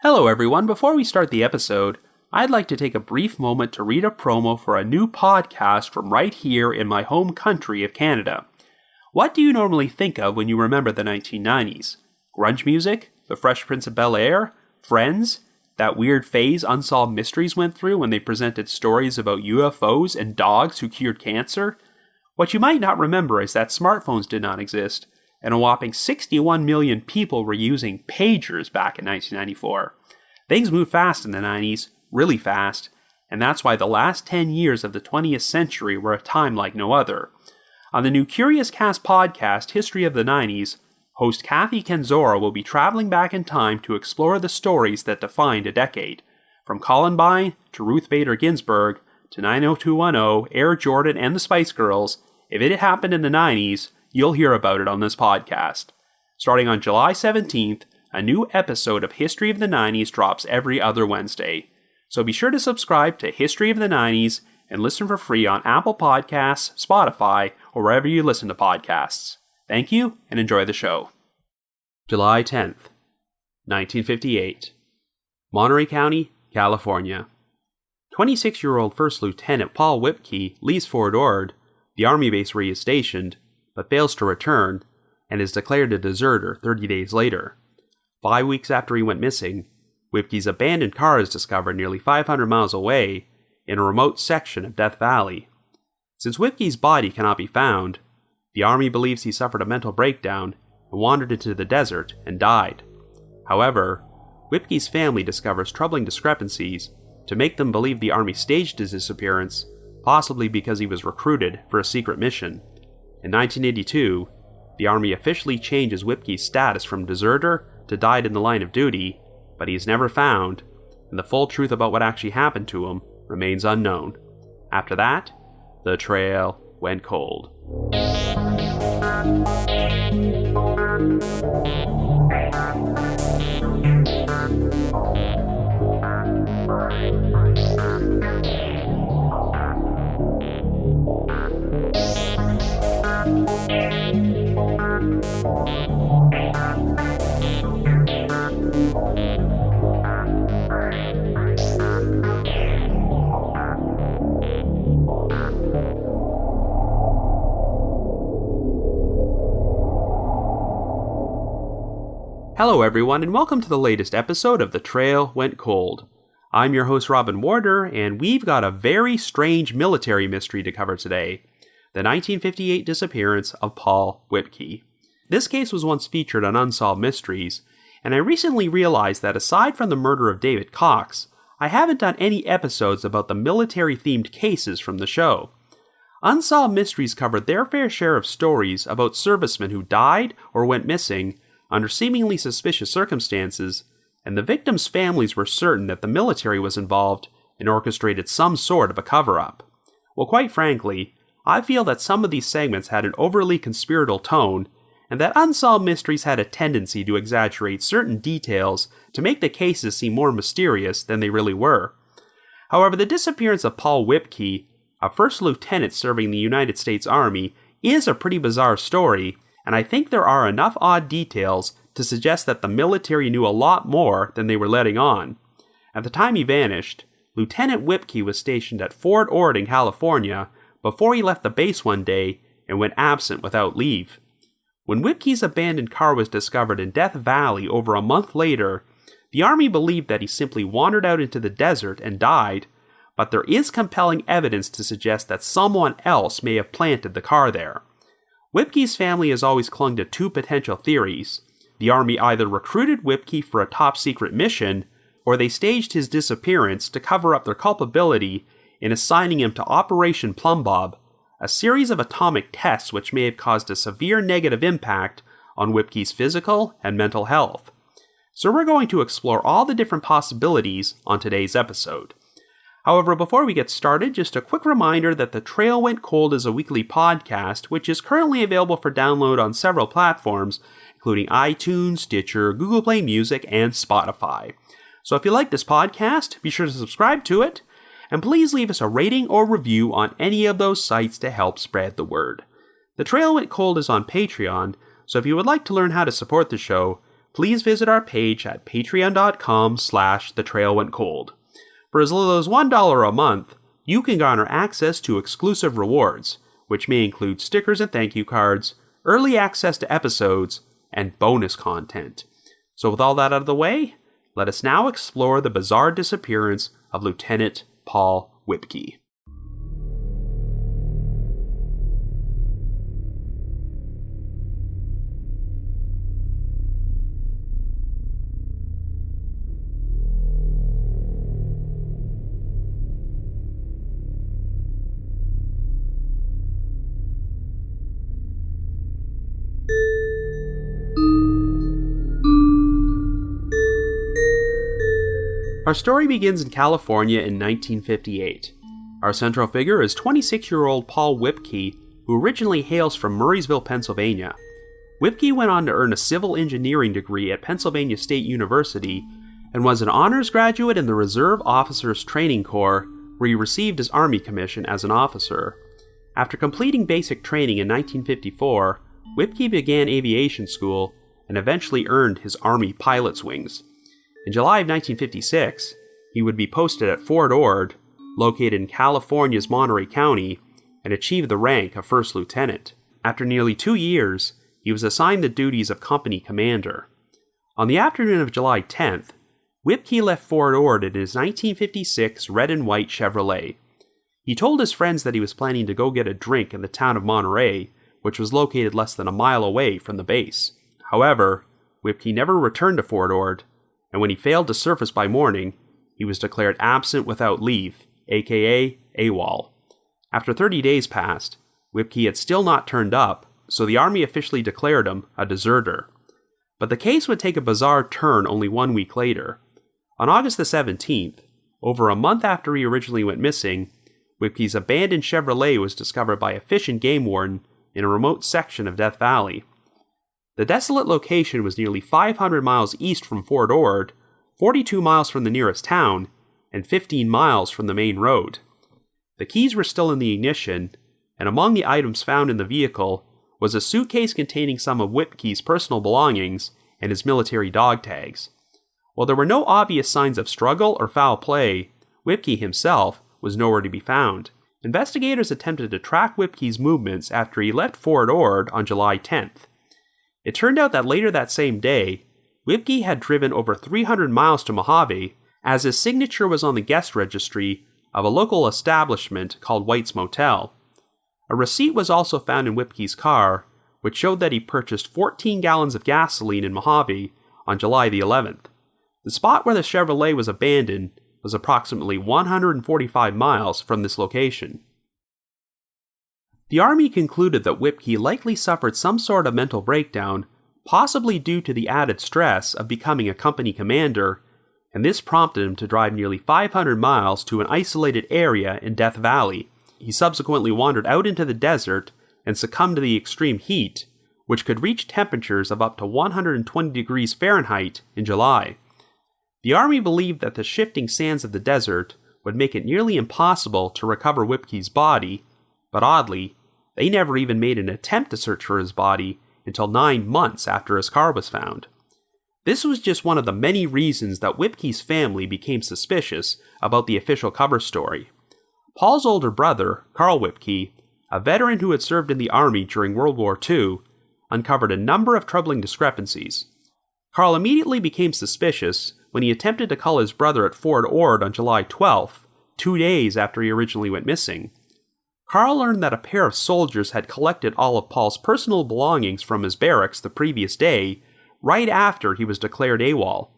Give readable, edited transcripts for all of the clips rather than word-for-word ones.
Hello everyone, before we start the episode, I'd like to take a brief moment to read a promo for a new podcast from right here in my home country of Canada. What do you normally think of when you remember the 1990s? Grunge music? The Fresh Prince of Bel-Air? Friends? That weird phase Unsolved Mysteries went through when they presented stories about UFOs and dogs who cured cancer? What you might not remember is that smartphones did not exist, and a whopping 61 million people were using pagers back in 1994. Things moved fast in the 90s, really fast, and that's why the last 10 years of the 20th century were a time like no other. On the new Curious Cast podcast, History of the 90s, host Kathy Kenzora will be traveling back in time to explore the stories that defined a decade. From Columbine to Ruth Bader Ginsburg to 90210, Air Jordan, and the Spice Girls, if it happened in the 90s, you'll hear about it on this podcast. Starting on July 17th, a new episode of History of the 90s drops every other Wednesday. So be sure to subscribe to History of the 90s and listen for free on Apple Podcasts, Spotify, or wherever you listen to podcasts. Thank you, and enjoy the show. July 10th, 1958. Monterey County, California. 26-year-old First Lieutenant Paul Whipkey leaves Fort Ord, the army base where he is stationed, but fails to return, and is declared a deserter 30 days later. 5 weeks after he went missing, Whipkey's abandoned car is discovered nearly 500 miles away in a remote section of Death Valley. Since Whipkey's body cannot be found, the Army believes he suffered a mental breakdown and wandered into the desert and died. However, Whipkey's family discovers troubling discrepancies to make them believe the Army staged his disappearance, possibly because he was recruited for a secret mission. In 1982, the Army officially changes Whipkey's status from deserter to died in the line of duty, but he is never found, and the full truth about what actually happened to him remains unknown. After that, the trail went cold. Hello everyone, and welcome to the latest episode of The Trail Went Cold. I'm your host Robin Warder, and we've got a very strange military mystery to cover today. The 1958 disappearance of Paul Whipkey. This case was once featured on Unsolved Mysteries, and I recently realized that aside from the murder of David Cox, I haven't done any episodes about the military-themed cases from the show. Unsolved Mysteries covered their fair share of stories about servicemen who died or went missing under seemingly suspicious circumstances, and the victims' families were certain that the military was involved and orchestrated some sort of a cover-up. Well, quite frankly, I feel that some of these segments had an overly conspiratorial tone, and that Unsolved Mysteries had a tendency to exaggerate certain details to make the cases seem more mysterious than they really were. However, the disappearance of Paul Whipkey, a first lieutenant serving the United States Army, is a pretty bizarre story, and I think there are enough odd details to suggest that the military knew a lot more than they were letting on. At the time he vanished, Lieutenant Whipkey was stationed at Fort Ord in California before he left the base one day and went absent without leave. When Whipkey's abandoned car was discovered in Death Valley over a month later, the Army believed that he simply wandered out into the desert and died, but there is compelling evidence to suggest that someone else may have planted the car there. Whipkey's family has always clung to two potential theories. The Army either recruited Whipkey for a top-secret mission, or they staged his disappearance to cover up their culpability in assigning him to Operation Plumbob, a series of atomic tests which may have caused a severe negative impact on Whipkey's physical and mental health. So we're going to explore all the different possibilities on today's episode. However, before we get started, just a quick reminder that The Trail Went Cold is a weekly podcast, which is currently available for download on several platforms, including iTunes, Stitcher, Google Play Music, and Spotify. So if you like this podcast, be sure to subscribe to it, and please leave us a rating or review on any of those sites to help spread the word. The Trail Went Cold is on Patreon, so if you would like to learn how to support the show, please visit our page at patreon.com/thetrailwentcold. For as little as $1 a month, you can garner access to exclusive rewards, which may include stickers and thank you cards, early access to episodes, and bonus content. So with all that out of the way, let us now explore the bizarre disappearance of Lieutenant Paul Whipkey. Our story begins in California in 1958. Our central figure is 26-year-old Paul Whipkey, who originally hails from Murraysville, Pennsylvania. Whipkey went on to earn a civil engineering degree at Pennsylvania State University and was an honors graduate in the Reserve Officers Training Corps, where he received his Army commission as an officer. After completing basic training in 1954, Whipkey began aviation school and eventually earned his Army pilot's wings. In July of 1956, he would be posted at Fort Ord, located in California's Monterey County, and achieved the rank of First Lieutenant. After nearly 2 years, he was assigned the duties of company commander. On the afternoon of July 10th, Whipkey left Fort Ord in his 1956 red and white Chevrolet. He told his friends that he was planning to go get a drink in the town of Monterey, which was located less than a mile away from the base. However, Whipkey never returned to Fort Ord, and when he failed to surface by morning, he was declared absent without leave, aka AWOL. After 30 days passed, Whipkey had still not turned up, so the Army officially declared him a deserter. But the case would take a bizarre turn only 1 week later. On August the 17th, over a month after he originally went missing, Whipkey's abandoned Chevrolet was discovered by a fish and game warden in a remote section of Death Valley. The desolate location was nearly 500 miles east from Fort Ord, 42 miles from the nearest town, and 15 miles from the main road. The keys were still in the ignition, and among the items found in the vehicle was a suitcase containing some of Whipkey's personal belongings and his military dog tags. While there were no obvious signs of struggle or foul play, Whipkey himself was nowhere to be found. Investigators attempted to track Whipkey's movements after he left Fort Ord on July 10th. It turned out that later that same day, Whipkey had driven over 300 miles to Mojave, as his signature was on the guest registry of a local establishment called White's Motel. A receipt was also found in Whipkey's car, which showed that he purchased 14 gallons of gasoline in Mojave on July the 11th. The spot where the Chevrolet was abandoned was approximately 145 miles from this location. The Army concluded that Whipkey likely suffered some sort of mental breakdown, possibly due to the added stress of becoming a company commander, and this prompted him to drive nearly 500 miles to an isolated area in Death Valley. He subsequently wandered out into the desert and succumbed to the extreme heat, which could reach temperatures of up to 120 degrees Fahrenheit in July. The Army believed that the shifting sands of the desert would make it nearly impossible to recover Whipkey's body, but oddly, they never even made an attempt to search for his body until 9 months after his car was found. This was just one of the many reasons that Whipkey's family became suspicious about the official cover story. Paul's older brother, Carl Whipkey, a veteran who had served in the Army during World War II, uncovered a number of troubling discrepancies. Carl immediately became suspicious when he attempted to call his brother at Fort Ord on July 12th, 2 days after he originally went missing. Carl learned that a pair of soldiers had collected all of Paul's personal belongings from his barracks the previous day, right after he was declared AWOL.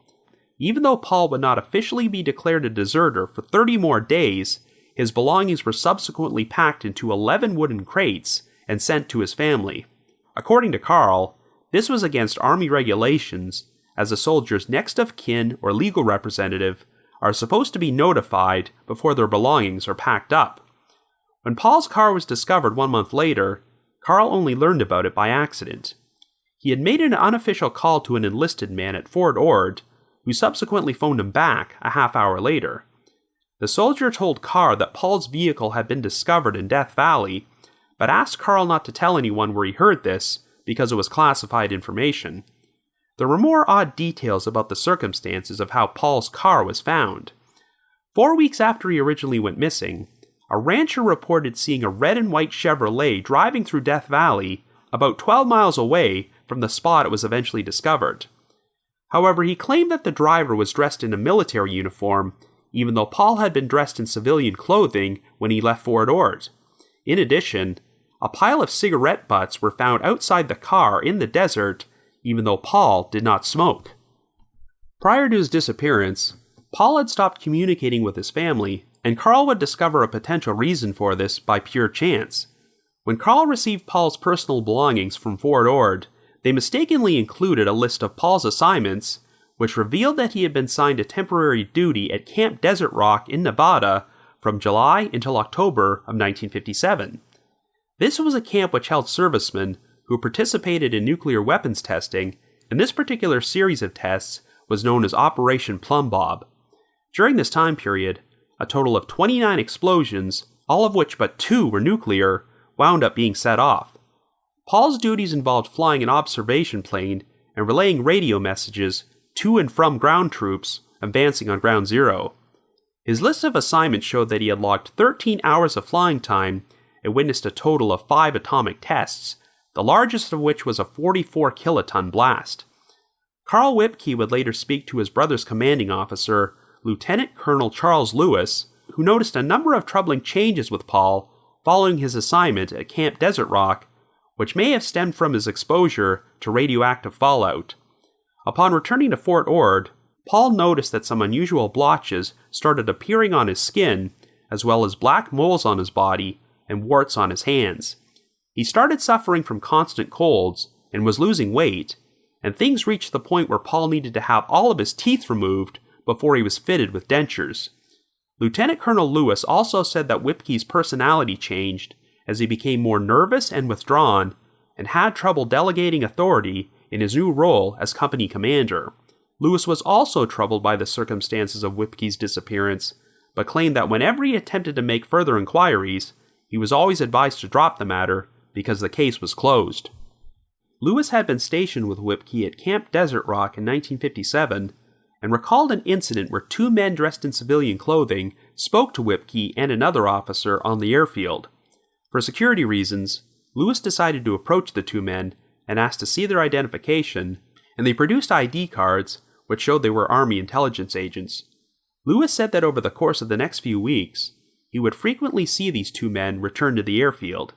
Even though Paul would not officially be declared a deserter for 30 more days, his belongings were subsequently packed into 11 wooden crates and sent to his family. According to Carl, this was against Army regulations, as a soldier's next of kin or legal representative are supposed to be notified before their belongings are packed up. When Paul's car was discovered 1 month later, Carl only learned about it by accident. He had made an unofficial call to an enlisted man at Fort Ord, who subsequently phoned him back a half hour later. The soldier told Carl that Paul's vehicle had been discovered in Death Valley, but asked Carl not to tell anyone where he heard this because it was classified information. There were more odd details about the circumstances of how Paul's car was found. 4 weeks after he originally went missing, a rancher reported seeing a red and white Chevrolet driving through Death Valley about 12 miles away from the spot it was eventually discovered. However, he claimed that the driver was dressed in a military uniform, even though Paul had been dressed in civilian clothing when he left Fort Ord. In addition, a pile of cigarette butts were found outside the car in the desert, even though Paul did not smoke. Prior to his disappearance, Paul had stopped communicating with his family, and Carl would discover a potential reason for this by pure chance. When Carl received Paul's personal belongings from Fort Ord, they mistakenly included a list of Paul's assignments, which revealed that he had been signed to temporary duty at Camp Desert Rock in Nevada from July until October of 1957. This was a camp which held servicemen who participated in nuclear weapons testing, and this particular series of tests was known as Operation Plumb Bob. During this time period, a total of 29 explosions, all of which but 2 were nuclear, wound up being set off. Paul's duties involved flying an observation plane and relaying radio messages to and from ground troops advancing on Ground Zero. His list of assignments showed that he had logged 13 hours of flying time and witnessed a total of 5 atomic tests, the largest of which was a 44-kiloton blast. Carl Whipkey would later speak to his brother's commanding officer, Lieutenant Colonel Charles Lewis, who noticed a number of troubling changes with Paul following his assignment at Camp Desert Rock, which may have stemmed from his exposure to radioactive fallout. Upon returning to Fort Ord, Paul noticed that some unusual blotches started appearing on his skin, as well as black moles on his body and warts on his hands. He started suffering from constant colds and was losing weight, and things reached the point where Paul needed to have all of his teeth removed before he was fitted with dentures. Lieutenant Colonel Lewis also said that Whipkey's personality changed as he became more nervous and withdrawn and had trouble delegating authority in his new role as company commander. Lewis was also troubled by the circumstances of Whipkey's disappearance, but claimed that whenever he attempted to make further inquiries, he was always advised to drop the matter because the case was closed. Lewis had been stationed with Whipkey at Camp Desert Rock in 1957 and recalled an incident where 2 men dressed in civilian clothing spoke to Whipkey and another officer on the airfield. For security reasons, Lewis decided to approach the 2 men and asked to see their identification, and they produced ID cards which showed they were Army intelligence agents. Lewis said that over the course of the next few weeks, he would frequently see these 2 men return to the airfield.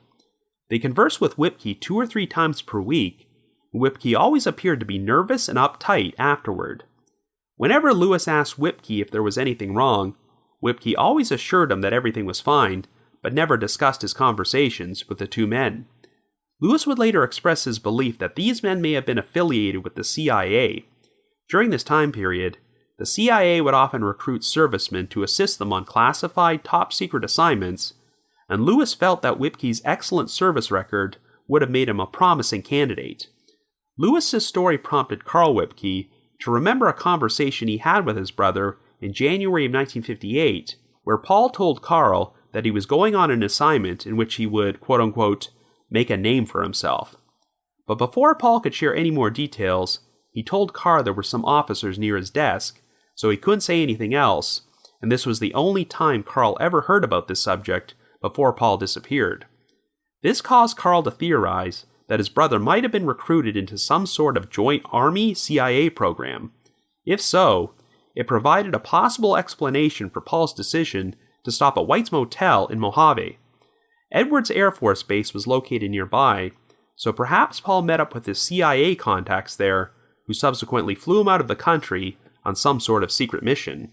They conversed with Whipkey 2 or 3 times per week, and Whipkey always appeared to be nervous and uptight afterward. Whenever Lewis asked Whipkey if there was anything wrong, Whipkey always assured him that everything was fine, but never discussed his conversations with the 2 men. Lewis would later express his belief that these men may have been affiliated with the CIA. During this time period, the CIA would often recruit servicemen to assist them on classified, top-secret assignments, and Lewis felt that Whipkey's excellent service record would have made him a promising candidate. Lewis's story prompted Carl Whipkey to remember a conversation he had with his brother in January of 1958, where Paul told Carl that he was going on an assignment in which he would, quote-unquote, make a name for himself. But before Paul could share any more details, he told Carl there were some officers near his desk, so he couldn't say anything else, and this was the only time Carl ever heard about this subject before Paul disappeared. This caused Carl to theorize that his brother might have been recruited into some sort of joint Army-CIA program. If so, it provided a possible explanation for Paul's decision to stop at White's Motel in Mojave. Edwards Air Force Base was located nearby, so perhaps Paul met up with his CIA contacts there, who subsequently flew him out of the country on some sort of secret mission.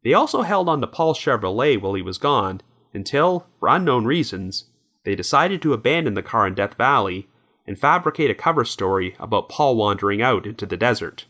They also held on to Paul's Chevrolet while he was gone, until, for unknown reasons, they decided to abandon the car in Death Valley and fabricate a cover story about Paul wandering out into the desert.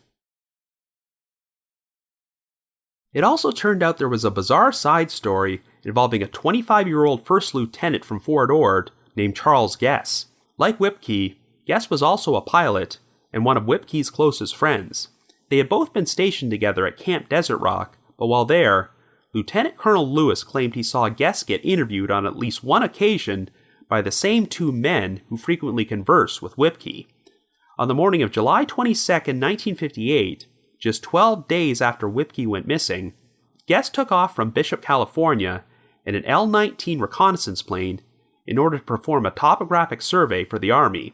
It also turned out there was a bizarre side story involving a 25-year-old first lieutenant from Fort Ord named Charles Guess. Like Whipkey, Guess was also a pilot and one of Whipkey's closest friends. They had both been stationed together at Camp Desert Rock, but while there, Lieutenant Colonel Lewis claimed he saw Guess get interviewed on at least one occasion by the same 2 men who frequently conversed with Whipkey. On the morning of July 22, 1958, just 12 days after Whipkey went missing, Guest took off from Bishop, California in an L-19 reconnaissance plane in order to perform a topographic survey for the Army.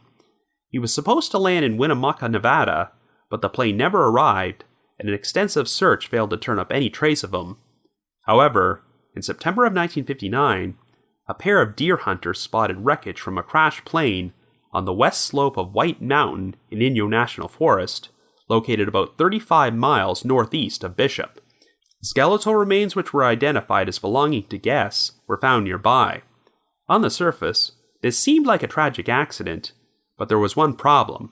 He was supposed to land in Winnemucca, Nevada, but the plane never arrived, and an extensive search failed to turn up any trace of him. However, in September of 1959, a pair of deer hunters spotted wreckage from a crashed plane on the west slope of White Mountain in Inyo National Forest, located about 35 miles northeast of Bishop. Skeletal remains which were identified as belonging to Guest were found nearby. On the surface, this seemed like a tragic accident, but there was one problem.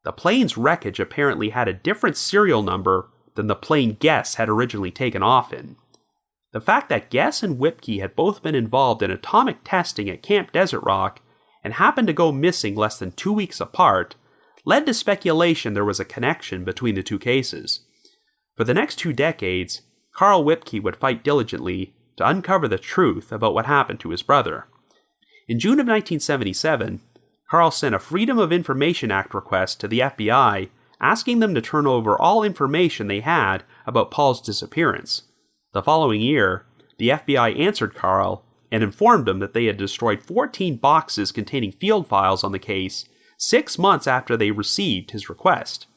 The plane's wreckage apparently had a different serial number than the plane Guest had originally taken off in. The fact that Guest and Whipkey had both been involved in atomic testing at Camp Desert Rock and happened to go missing less than 2 weeks apart led to speculation there was a connection between the two cases. For the next 2 decades, Carl Whipkey would fight diligently to uncover the truth about what happened to his brother. In June of 1977, Carl sent a Freedom of Information Act request to the FBI asking them to turn over all information they had about Paul's disappearance. The following year, the FBI answered Carl and informed him that they had destroyed 14 boxes containing field files on the case 6 months after they received his request.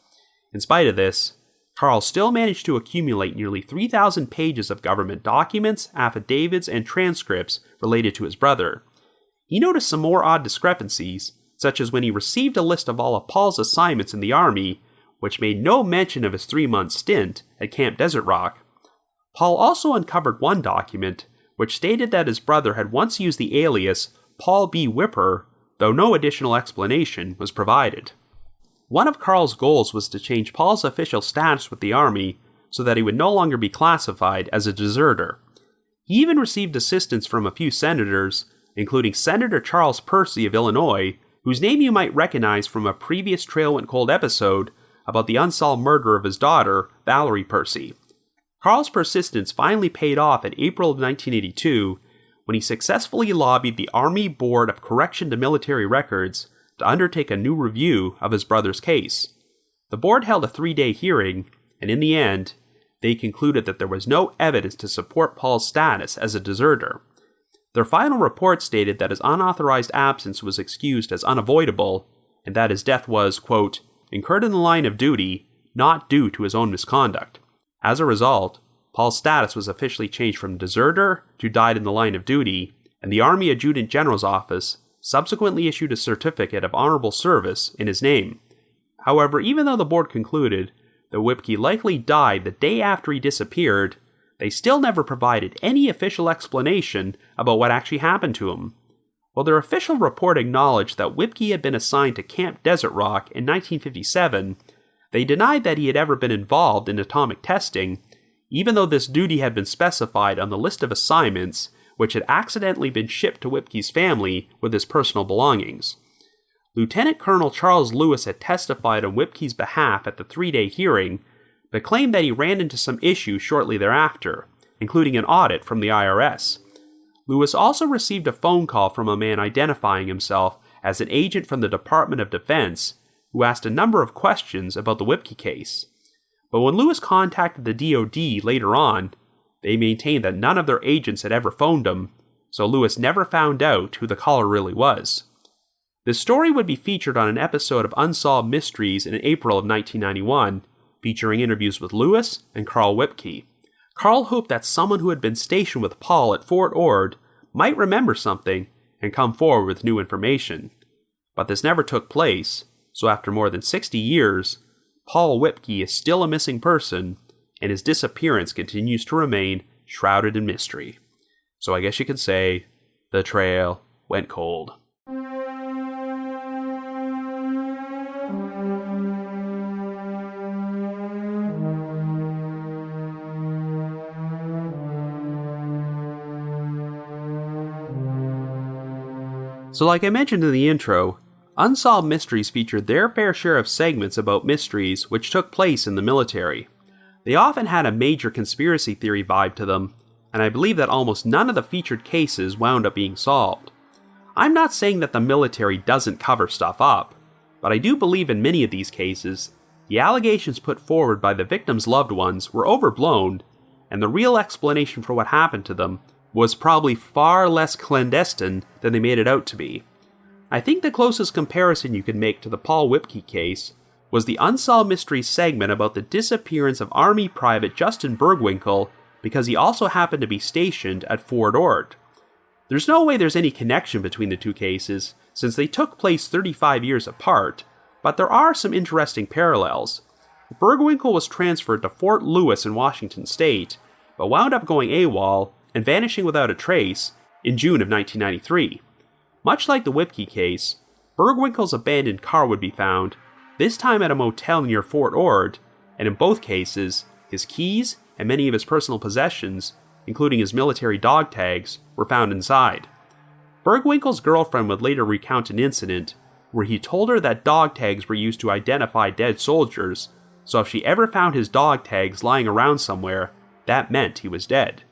In spite of this, Carl still managed to accumulate nearly 3,000 pages of government documents, affidavits, and transcripts related to his brother. He noticed some more odd discrepancies, such as when he received a list of all of Paul's assignments in the Army, which made no mention of his 3-month stint at Camp Desert Rock. Paul also uncovered one document which stated that his brother had once used the alias Paul B. Whipper, though no additional explanation was provided. One of Carl's goals was to change Paul's official status with the Army so that he would no longer be classified as a deserter. He even received assistance from a few senators, including Senator Charles Percy of Illinois, whose name you might recognize from a previous Trail Went Cold episode about the unsolved murder of his daughter, Valerie Percy. Carl's persistence finally paid off in April of 1982 when he successfully lobbied the Army Board of Correction to Military Records to undertake a new review of his brother's case. The board held a 3-day hearing, and in the end, they concluded that there was no evidence to support Paul's status as a deserter. Their final report stated that his unauthorized absence was excused as unavoidable, and that his death was, quote, incurred in the line of duty, not due to his own misconduct. As a result, Paul's status was officially changed from deserter to died in the line of duty, and the Army Adjutant General's Office subsequently issued a certificate of honorable service in his name. However, even though the board concluded that Whipkey likely died the day after he disappeared, they still never provided any official explanation about what actually happened to him. While their official report acknowledged that Whipkey had been assigned to Camp Desert Rock in 1957, they denied that he had ever been involved in atomic testing, even though this duty had been specified on the list of assignments which had accidentally been shipped to Whipkey's family with his personal belongings. Lieutenant Colonel Charles Lewis had testified on Whipkey's behalf at the 3-day hearing, but claimed that he ran into some issues shortly thereafter, including an audit from the IRS. Lewis also received a phone call from a man identifying himself as an agent from the Department of Defense, who asked a number of questions about the Whipkey case. But when Lewis contacted the DoD later on, they maintained that none of their agents had ever phoned him, so Lewis never found out who the caller really was. This story would be featured on an episode of Unsolved Mysteries in April of 1991, featuring interviews with Lewis and Carl Whipkey. Carl hoped that someone who had been stationed with Paul at Fort Ord might remember something and come forward with new information. But this never took place, so after more than 60 years, Paul Whipkey is still a missing person, and his disappearance continues to remain shrouded in mystery. So I guess you could say, the trail went cold. So like I mentioned in the intro, Unsolved Mysteries featured their fair share of segments about mysteries which took place in the military. They often had a major conspiracy theory vibe to them, and I believe that almost none of the featured cases wound up being solved. I'm not saying that the military doesn't cover stuff up, but I do believe in many of these cases, the allegations put forward by the victims' loved ones were overblown, and the real explanation for what happened to them was probably far less clandestine than they made it out to be. I think the closest comparison you could make to the Paul Whipkey case was the Unsolved Mysteries segment about the disappearance of Army Private Justin Bergwinkle because he also happened to be stationed at Fort Ord. There's no way there's any connection between the two cases, since they took place 35 years apart, but there are some interesting parallels. Bergwinkle was transferred to Fort Lewis in Washington state, but wound up going AWOL and vanishing without a trace in June of 1993. Much like the Whipkey case, Bergwinkle's abandoned car would be found, this time at a motel near Fort Ord, and in both cases, his keys and many of his personal possessions, including his military dog tags, were found inside. Bergwinkle's girlfriend would later recount an incident where he told her that dog tags were used to identify dead soldiers, so if she ever found his dog tags lying around somewhere, that meant he was dead.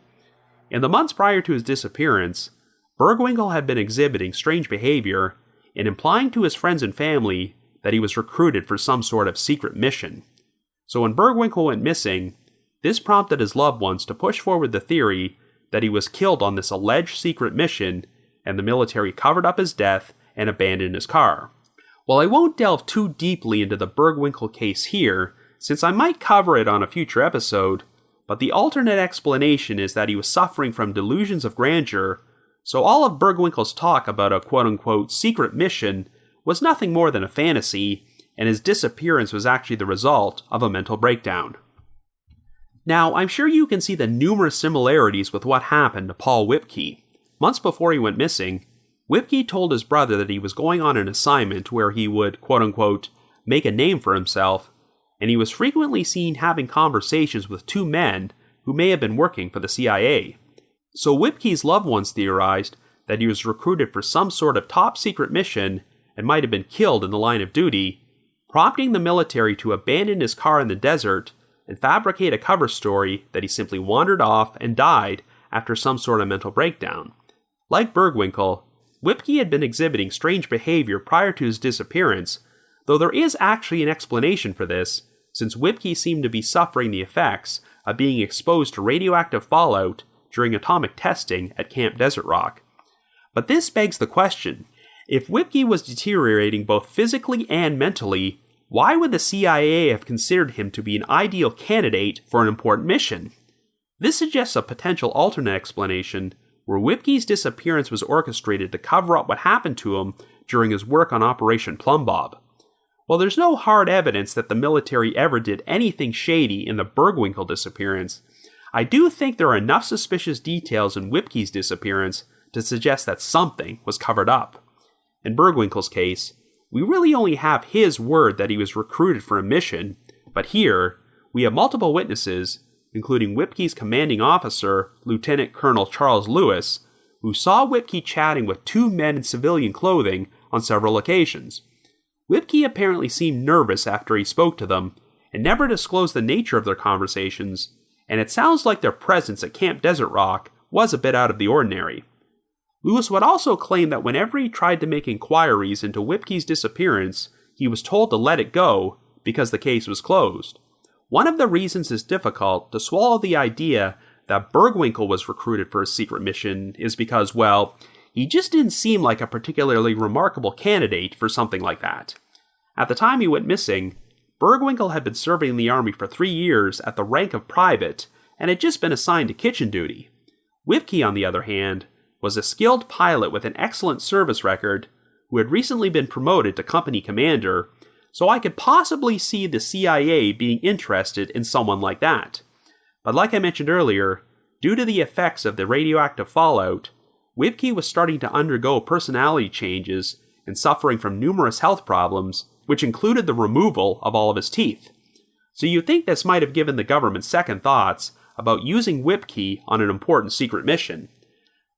In the months prior to his disappearance, Bergwinkle had been exhibiting strange behavior and implying to his friends and family that he was recruited for some sort of secret mission. So when Bergwinkle went missing, this prompted his loved ones to push forward the theory that he was killed on this alleged secret mission, and the military covered up his death and abandoned his car. While I won't delve too deeply into the Bergwinkle case here, since I might cover it on a future episode, but the alternate explanation is that he was suffering from delusions of grandeur, so all of Bergwinkle's talk about a quote-unquote secret mission was nothing more than a fantasy, and his disappearance was actually the result of a mental breakdown. Now, I'm sure you can see the numerous similarities with what happened to Paul Whipkey. Months before he went missing, Whipkey told his brother that he was going on an assignment where he would, quote-unquote, make a name for himself, and he was frequently seen having conversations with two men who may have been working for the CIA. So Whipkey's loved ones theorized that he was recruited for some sort of top-secret mission and might have been killed in the line of duty, prompting the military to abandon his car in the desert and fabricate a cover story that he simply wandered off and died after some sort of mental breakdown. Like Bergwinkle, Whipkey had been exhibiting strange behavior prior to his disappearance, though there is actually an explanation for this, since Whipkey seemed to be suffering the effects of being exposed to radioactive fallout during atomic testing at Camp Desert Rock. But this begs the question, if Whipkey was deteriorating both physically and mentally, why would the CIA have considered him to be an ideal candidate for an important mission? This suggests a potential alternate explanation where Whipkey's disappearance was orchestrated to cover up what happened to him during his work on Operation Plum Bob. While there's no hard evidence that the military ever did anything shady in the Bergwinkle disappearance, I do think there are enough suspicious details in Whipkey's disappearance to suggest that something was covered up. In Bergwinkle's case, we really only have his word that he was recruited for a mission, but here, we have multiple witnesses, including Whipkey's commanding officer, Lieutenant Colonel Charles Lewis, who saw Whipkey chatting with two men in civilian clothing on several occasions. Whipkey apparently seemed nervous after he spoke to them, and never disclosed the nature of their conversations, and it sounds like their presence at Camp Desert Rock was a bit out of the ordinary. Lewis would also claim that whenever he tried to make inquiries into Whipkey's disappearance, he was told to let it go because the case was closed. One of the reasons it's difficult to swallow the idea that Bergwinkle was recruited for a secret mission is because, well, he just didn't seem like a particularly remarkable candidate for something like that. At the time he went missing, Bergwinkle had been serving in the Army for 3 years at the rank of private and had just been assigned to kitchen duty. Whipkey, on the other hand, was a skilled pilot with an excellent service record who had recently been promoted to company commander, so I could possibly see the CIA being interested in someone like that. But like I mentioned earlier, due to the effects of the radioactive fallout, Whipkey was starting to undergo personality changes and suffering from numerous health problems, which included the removal of all of his teeth. So you'd think this might have given the government second thoughts about using Whipkey on an important secret mission.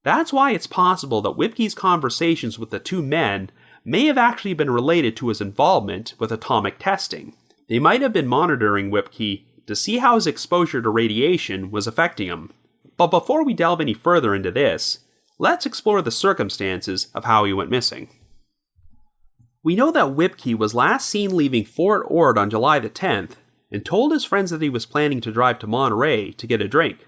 That's why it's possible that Whipkey's conversations with the two men may have actually been related to his involvement with atomic testing. They might have been monitoring Whipkey to see how his exposure to radiation was affecting him. But before we delve any further into this, let's explore the circumstances of how he went missing. We know that Whipkey was last seen leaving Fort Ord on July the 10th and told his friends that he was planning to drive to Monterey to get a drink.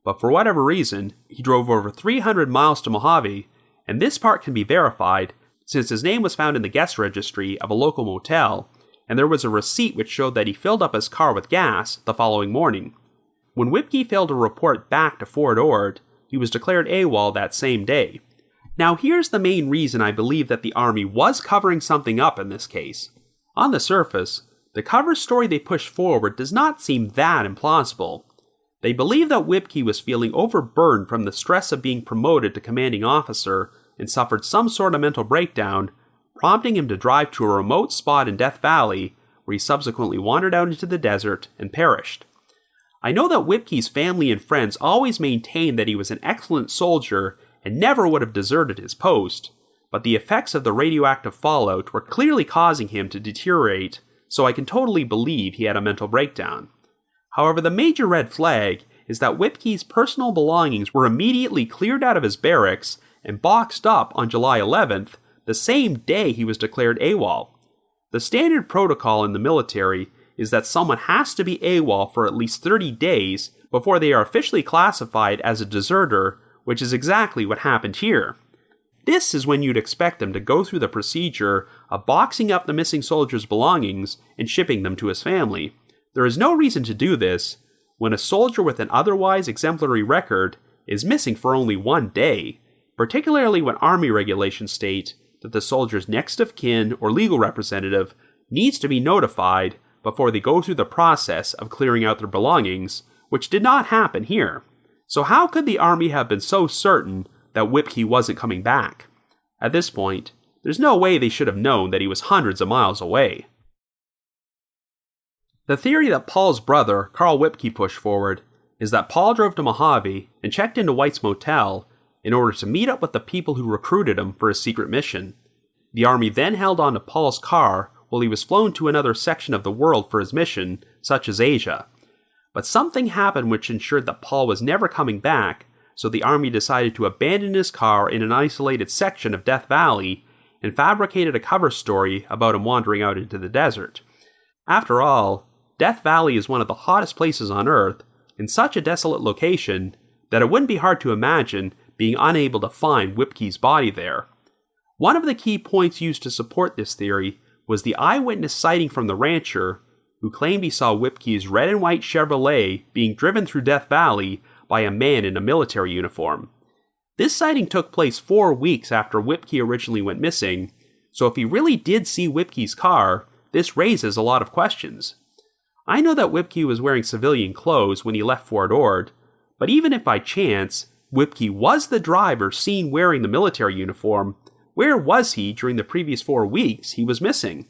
But for whatever reason, he drove over 300 miles to Mojave, and this part can be verified since his name was found in the guest registry of a local motel, and there was a receipt which showed that he filled up his car with gas the following morning. When Whipkey failed to report back to Fort Ord, he was declared AWOL that same day. Now here's the main reason I believe that the Army was covering something up in this case. On the surface, the cover story they pushed forward does not seem that implausible. They believe that Whipkey was feeling overburdened from the stress of being promoted to commanding officer and suffered some sort of mental breakdown, prompting him to drive to a remote spot in Death Valley, where he subsequently wandered out into the desert and perished. I know that Whipkey's family and friends always maintained that he was an excellent soldier and never would have deserted his post, but the effects of the radioactive fallout were clearly causing him to deteriorate, so I can totally believe he had a mental breakdown. However, the major red flag is that Whipkey's personal belongings were immediately cleared out of his barracks and boxed up on July 11th, the same day he was declared AWOL. The standard protocol in the military is that someone has to be AWOL for at least 30 days before they are officially classified as a deserter, which is exactly what happened here. This is when you'd expect them to go through the procedure of boxing up the missing soldier's belongings and shipping them to his family. There is no reason to do this when a soldier with an otherwise exemplary record is missing for only 1 day, particularly when Army regulations state that the soldier's next of kin or legal representative needs to be notified before they go through the process of clearing out their belongings, which did not happen here. So how could the Army have been so certain that Whipkey wasn't coming back? At this point, there's no way they should have known that he was hundreds of miles away. The theory that Paul's brother, Carl Whipkey, pushed forward is that Paul drove to Mojave and checked into White's motel in order to meet up with the people who recruited him for his secret mission. The Army then held on to Paul's car while he was flown to another section of the world for his mission, such as Asia. But something happened which ensured that Paul was never coming back, so the Army decided to abandon his car in an isolated section of Death Valley and fabricated a cover story about him wandering out into the desert. After all, Death Valley is one of the hottest places on Earth, in such a desolate location that it wouldn't be hard to imagine being unable to find Whipkey's body there. One of the key points used to support this theory was the eyewitness sighting from the rancher, who claimed he saw Whipkey's red and white Chevrolet being driven through Death Valley by a man in a military uniform. This sighting took place 4 weeks after Whipkey originally went missing, so if he really did see Whipkey's car, this raises a lot of questions. I know that Whipkey was wearing civilian clothes when he left Fort Ord, but even if by chance Whipkey was the driver seen wearing the military uniform, where was he during the previous 4 weeks he was missing?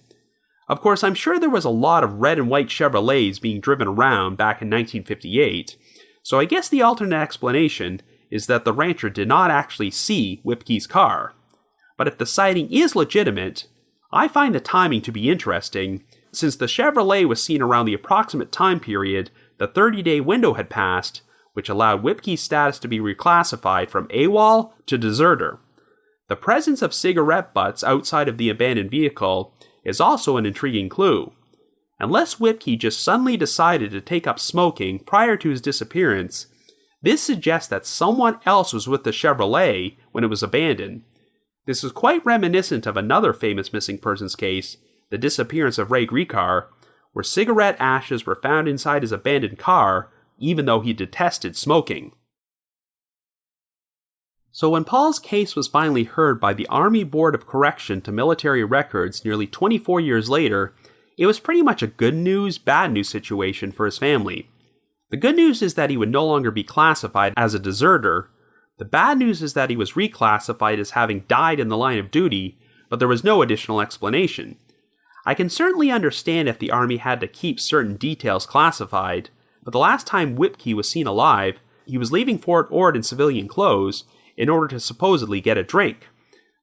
Of course, I'm sure there was a lot of red and white Chevrolets being driven around back in 1958, so I guess the alternate explanation is that the rancher did not actually see Whipkey's car. But if the sighting is legitimate, I find the timing to be interesting, since the Chevrolet was seen around the approximate time period the 30-day window had passed, which allowed Whipkey's status to be reclassified from AWOL to deserter. The presence of cigarette butts outside of the abandoned vehicle is also an intriguing clue. Unless Whipkey just suddenly decided to take up smoking prior to his disappearance, this suggests that someone else was with the Chevrolet when it was abandoned. This is quite reminiscent of another famous missing persons case, the disappearance of Ray Griecar, where cigarette ashes were found inside his abandoned car, even though he detested smoking. So when Paul's case was finally heard by the Army Board of Correction to Military Records nearly 24 years later, it was pretty much a good news, bad news situation for his family. The good news is that he would no longer be classified as a deserter. The bad news is that he was reclassified as having died in the line of duty, but there was no additional explanation. I can certainly understand if the Army had to keep certain details classified, but the last time Whipkey was seen alive, he was leaving Fort Ord in civilian clothes in order to supposedly get a drink.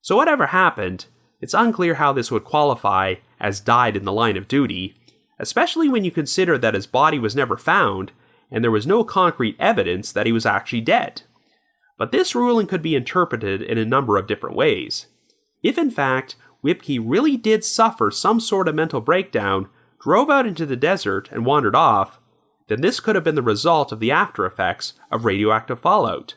So whatever happened, it's unclear how this would qualify as died in the line of duty, especially when you consider that his body was never found and there was no concrete evidence that he was actually dead. But this ruling could be interpreted in a number of different ways. If in fact, Whipkey really did suffer some sort of mental breakdown, drove out into the desert, and wandered off, then this could have been the result of the after effects of radioactive fallout.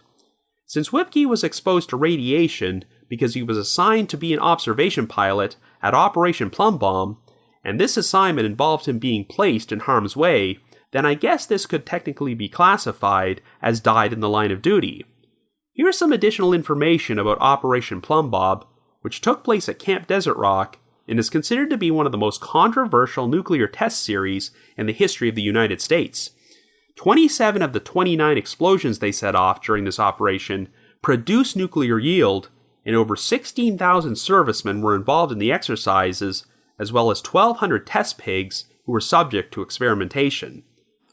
Since Whipkey was exposed to radiation because he was assigned to be an observation pilot at Operation Plum Bomb, and this assignment involved him being placed in harm's way, then I guess this could technically be classified as died in the line of duty. Here's some additional information about Operation Plum Bob, which took place at Camp Desert Rock and is considered to be one of the most controversial nuclear test series in the history of the United States. 27 of the 29 explosions they set off during this operation produced nuclear yield, and over 16,000 servicemen were involved in the exercises, as well as 1,200 test pigs who were subject to experimentation.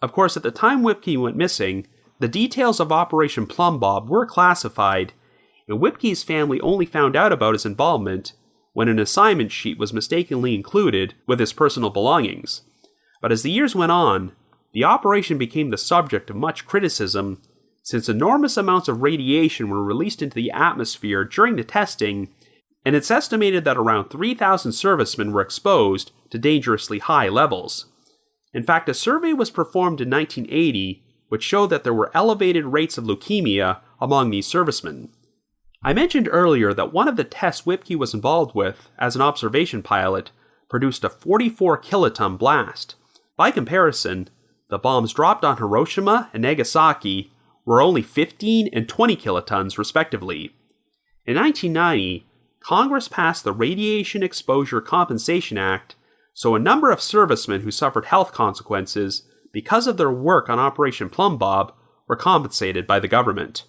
Of course, at the time Whipkey went missing, the details of Operation Plum Bob were classified, and Whipkey's family only found out about his involvement when an assignment sheet was mistakenly included with his personal belongings. But as the years went on, the operation became the subject of much criticism, since enormous amounts of radiation were released into the atmosphere during the testing, and it's estimated that around 3,000 servicemen were exposed to dangerously high levels. In fact, a survey was performed in 1980 which showed that there were elevated rates of leukemia among these servicemen. I mentioned earlier that one of the tests Whipkey was involved with as an observation pilot produced a 44 kiloton blast. By comparison, the bombs dropped on Hiroshima and Nagasaki were only 15 and 20 kilotons respectively. In 1990, Congress passed the Radiation Exposure Compensation Act, so a number of servicemen who suffered health consequences because of their work on Operation Plum Bob were compensated by the government.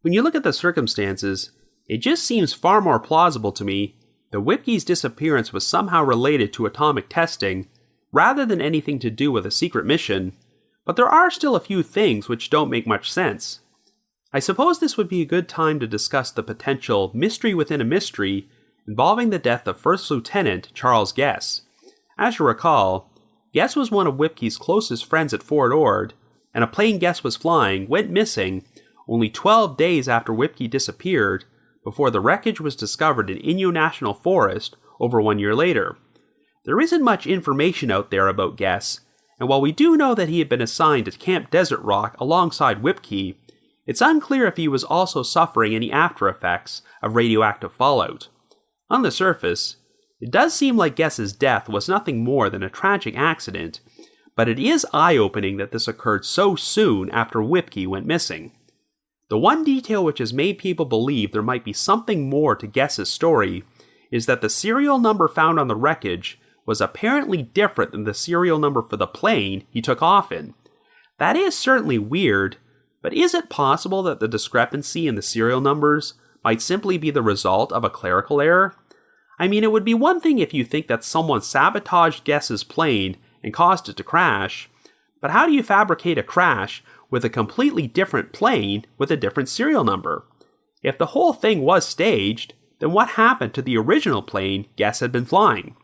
When you look at the circumstances, it just seems far more plausible to me that Whipkey's disappearance was somehow related to atomic testing rather than anything to do with a secret mission, but there are still a few things which don't make much sense. I suppose this would be a good time to discuss the potential mystery within a mystery involving the death of First Lieutenant Charles Guess. As you recall, Guess was one of Whipkey's closest friends at Fort Ord, and a plane Guess was flying went missing only 12 days after Whipkey disappeared before the wreckage was discovered in Inyo National Forest over 1 year later. There isn't much information out there about Guess, and while we do know that he had been assigned to Camp Desert Rock alongside Whipkey, it's unclear if he was also suffering any after effects of radioactive fallout. On the surface, it does seem like Guess's death was nothing more than a tragic accident, but it is eye-opening that this occurred so soon after Whipkey went missing. The one detail which has made people believe there might be something more to Guess's story is that the serial number found on the wreckage was apparently different than the serial number for the plane he took off in. That is certainly weird, but is it possible that the discrepancy in the serial numbers might simply be the result of a clerical error? I mean, it would be one thing if you think that someone sabotaged Guess's plane and caused it to crash, but how do you fabricate a crash with a completely different plane with a different serial number? If the whole thing was staged, then what happened to the original plane Guess had been flying?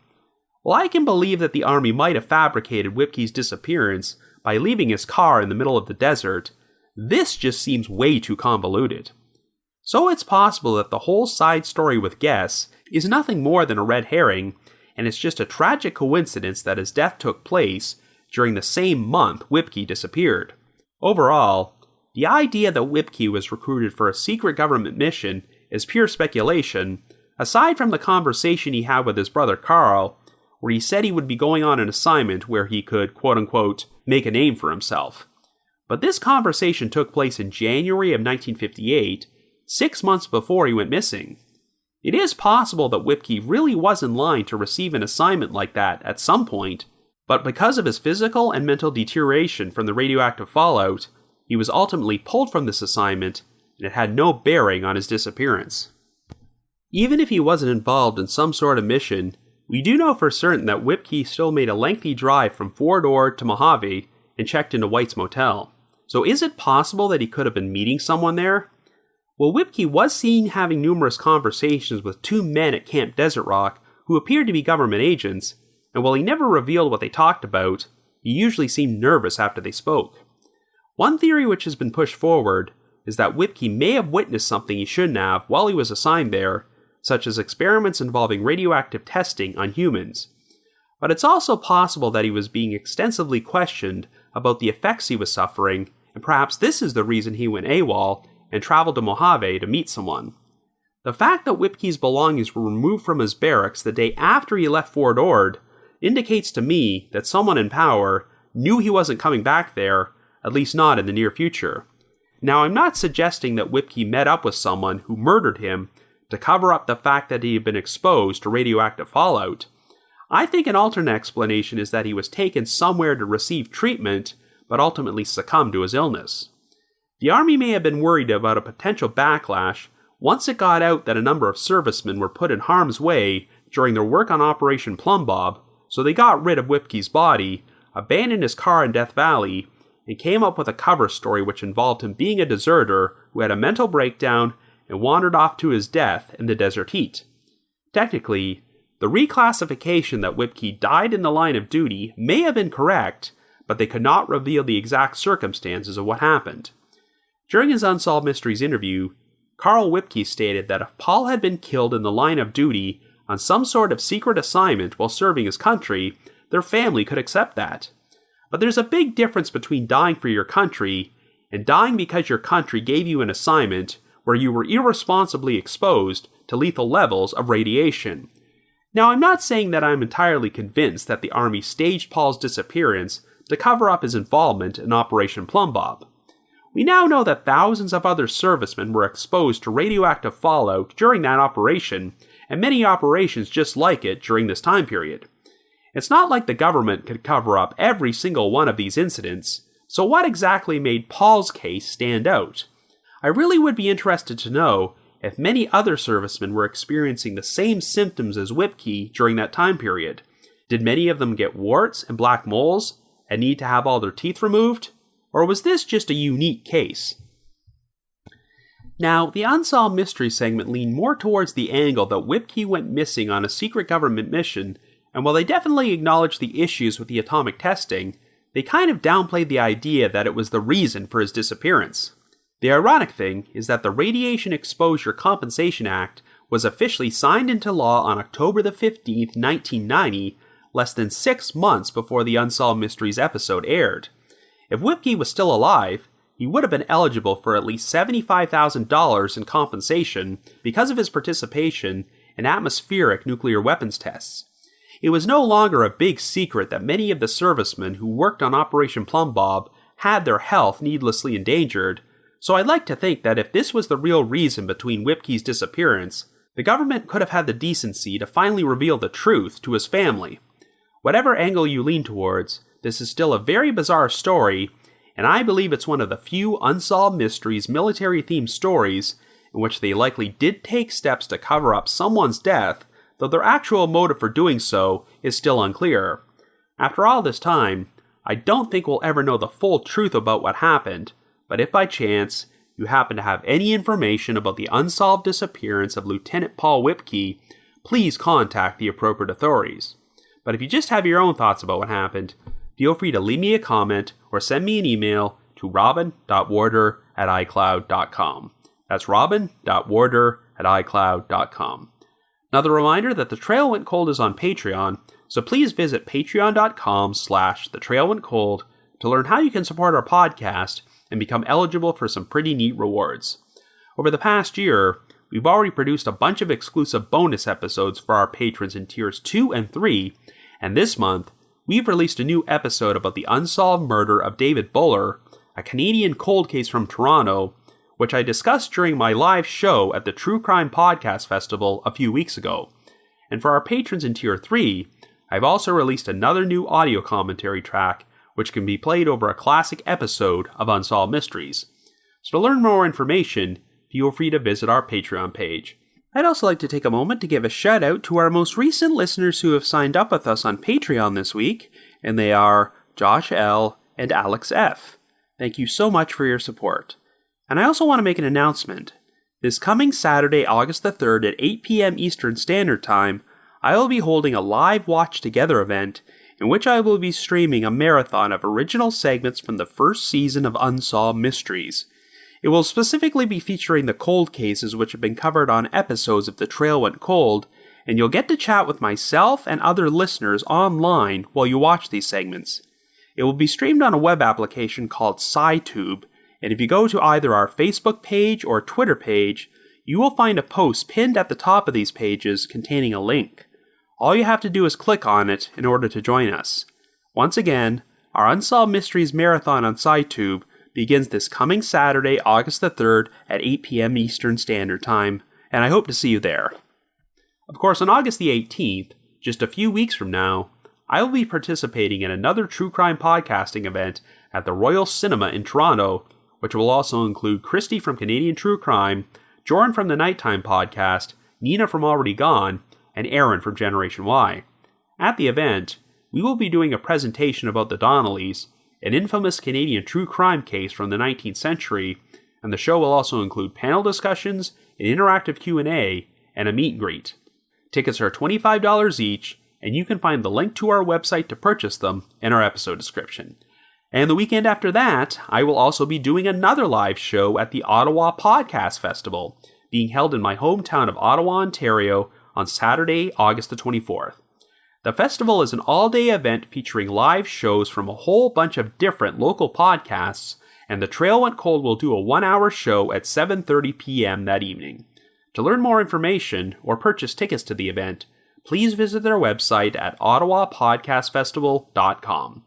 Well, I can believe that the Army might have fabricated Whipkey's disappearance by leaving his car in the middle of the desert. This just seems way too convoluted. So it's possible that the whole side story with Guess is nothing more than a red herring, and it's just a tragic coincidence that his death took place during the same month Whipkey disappeared. Overall, the idea that Whipkey was recruited for a secret government mission is pure speculation, aside from the conversation he had with his brother Carl, where he said he would be going on an assignment where he could, quote-unquote, make a name for himself. But this conversation took place in January of 1958, 6 months before he went missing. It is possible that Whipkey really was in line to receive an assignment like that at some point, but because of his physical and mental deterioration from the radioactive fallout, he was ultimately pulled from this assignment, and it had no bearing on his disappearance. Even if he wasn't involved in some sort of mission, we do know for certain that Whipkey still made a lengthy drive from Fort Ord to Mojave and checked into White's Motel. So is it possible that he could have been meeting someone there? Well, Whipkey was seen having numerous conversations with 2 men at Camp Desert Rock who appeared to be government agents, and while he never revealed what they talked about, he usually seemed nervous after they spoke. One theory which has been pushed forward is that Whipkey may have witnessed something he shouldn't have while he was assigned there, such as experiments involving radioactive testing on humans. But it's also possible that he was being extensively questioned about the effects he was suffering, and perhaps this is the reason he went AWOL and traveled to Mojave to meet someone. The fact that Whipkey's belongings were removed from his barracks the day after he left Fort Ord indicates to me that someone in power knew he wasn't coming back there, at least not in the near future. Now, I'm not suggesting that Whipkey met up with someone who murdered him to cover up the fact that he had been exposed to radioactive fallout. I think an alternate explanation is that he was taken somewhere to receive treatment, but ultimately succumbed to his illness. The Army may have been worried about a potential backlash once it got out that a number of servicemen were put in harm's way during their work on Operation Plum Bob, so they got rid of Whipkey's body, abandoned his car in Death Valley, and came up with a cover story which involved him being a deserter who had a mental breakdown and wandered off to his death in the desert heat. Technically, the reclassification that Whipkey died in the line of duty may have been correct, but they could not reveal the exact circumstances of what happened. During his Unsolved Mysteries interview, Carl Whipkey stated that if Paul had been killed in the line of duty on some sort of secret assignment while serving his country, their family could accept that. But there's a big difference between dying for your country and dying because your country gave you an assignment where you were irresponsibly exposed to lethal levels of radiation. Now, I'm not saying that I'm entirely convinced that the Army staged Paul's disappearance to cover up his involvement in Operation Plum Bob. We now know that thousands of other servicemen were exposed to radioactive fallout during that operation, and many operations just like it during this time period. It's not like the government could cover up every single one of these incidents, so what exactly made Paul's case stand out? I really would be interested to know if many other servicemen were experiencing the same symptoms as Whipkey during that time period. Did many of them get warts and black moles and need to have all their teeth removed? Or was this just a unique case? Now, the Unsolved Mystery segment leaned more towards the angle that Whipkey went missing on a secret government mission, and while they definitely acknowledged the issues with the atomic testing, they kind of downplayed the idea that it was the reason for his disappearance. The ironic thing is that the Radiation Exposure Compensation Act was officially signed into law on October the 15th, 1990, less than 6 months before the Unsolved Mysteries episode aired. If Whipkey was still alive, he would have been eligible for at least $75,000 in compensation because of his participation in atmospheric nuclear weapons tests. It was no longer a big secret that many of the servicemen who worked on Operation Plum Bob had their health needlessly endangered, so I'd like to think that if this was the real reason between Whipkey's disappearance, the government could have had the decency to finally reveal the truth to his family. Whatever angle you lean towards, this is still a very bizarre story, and I believe it's one of the few Unsolved Mysteries military-themed stories in which they likely did take steps to cover up someone's death, though their actual motive for doing so is still unclear. After all this time, I don't think we'll ever know the full truth about what happened, but if by chance you happen to have any information about the unsolved disappearance of Lieutenant Paul Whipkey, please contact the appropriate authorities. But if you just have your own thoughts about what happened, feel free to leave me a comment or send me an email to robin.warder@icloud.com. That's robin.warder@icloud.com. Another reminder that The Trail Went Cold is on Patreon, so please visit patreon.com/thetrailwentcold to learn how you can support our podcast and become eligible for some pretty neat rewards. Over the past year, we've already produced a bunch of exclusive bonus episodes for our patrons in tiers 2 and 3, and this month, we've released a new episode about the unsolved murder of David Buller, a Canadian cold case from Toronto, which I discussed during my live show at the True Crime Podcast Festival a few weeks ago. And for our patrons in Tier 3, I've also released another new audio commentary track, which can be played over a classic episode of Unsolved Mysteries. So to learn more information, feel free to visit our Patreon page. I'd also like to take a moment to give a shout out to our most recent listeners who have signed up with us on Patreon this week, and they are Josh L. and Alex F. Thank you so much for your support. And I also want to make an announcement. This coming Saturday, August the 3rd at 8 p.m. Eastern Standard Time, I will be holding a live Watch Together event in which I will be streaming a marathon of original segments from the first season of Unsolved Mysteries. It will specifically be featuring the cold cases which have been covered on episodes of The Trail Went Cold, and you'll get to chat with myself and other listeners online while you watch these segments. It will be streamed on a web application called SciTube, and if you go to either our Facebook page or Twitter page, you will find a post pinned at the top of these pages containing a link. All you have to do is click on it in order to join us. Once again, our Unsolved Mysteries Marathon on SciTube begins this coming Saturday, August the 3rd at 8 p.m. Eastern Standard Time, and I hope to see you there. Of course, on August the 18th, just a few weeks from now, I will be participating in another true crime podcasting event at the Royal Cinema in Toronto, which will also include Christy from Canadian True Crime, Jordan from the Nighttime Podcast, Nina from Already Gone, and Aaron from Generation Y. At the event, we will be doing a presentation about the Donnellys, an infamous Canadian true crime case from the 19th century, and the show will also include panel discussions, an interactive Q&A, and a meet and greet. Tickets are $25 each, and you can find the link to our website to purchase them in our episode description. And the weekend after that, I will also be doing another live show at the Ottawa Podcast Festival, being held in my hometown of Ottawa, Ontario, on Saturday, August the 24th. The festival is an all-day event featuring live shows from a whole bunch of different local podcasts, and The Trail Went Cold will do a 1-hour show at 7:30 p.m. that evening. To learn more information or purchase tickets to the event, please visit their website at ottawapodcastfestival.com.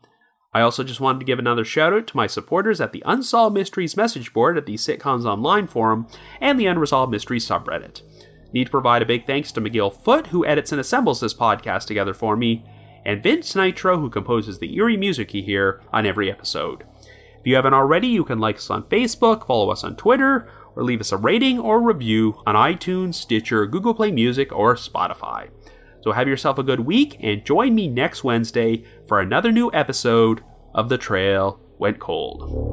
I also just wanted to give another shout out to my supporters at the Unsolved Mysteries message board at the Sitcoms Online forum and the Unresolved Mysteries subreddit. Need to provide a big thanks to McGill Foote, who edits and assembles this podcast together for me, and Vince Nitro, who composes the eerie music you hear on every episode. If you haven't already, you can like us on Facebook, follow us on Twitter, or leave us a rating or review on iTunes, Stitcher, Google Play Music, or Spotify. So have yourself a good week, and join me next Wednesday for another new episode of The Trail Went Cold.